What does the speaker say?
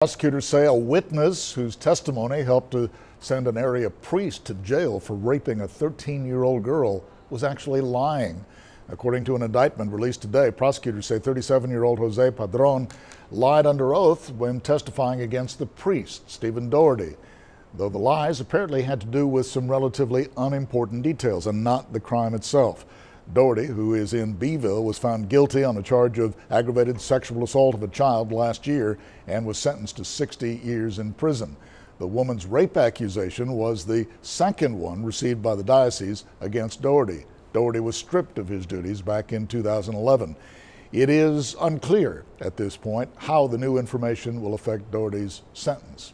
Prosecutors say a witness whose testimony helped to send an area priest to jail for raping a 13-year-old girl was actually lying. According to an indictment released today, prosecutors say 37-year-old Jose Padron lied under oath when testifying against the priest, Stephen Doherty, though the lies apparently had to do with some relatively unimportant details and not the crime itself. Doherty, who is in Beeville, was found guilty on a charge of aggravated sexual assault of a child last year and was sentenced to 60 years in prison. The woman's rape accusation was the second one received by the diocese against Doherty. Doherty was stripped of his duties back in 2011. It is unclear at this point how the new information will affect Doherty's sentence.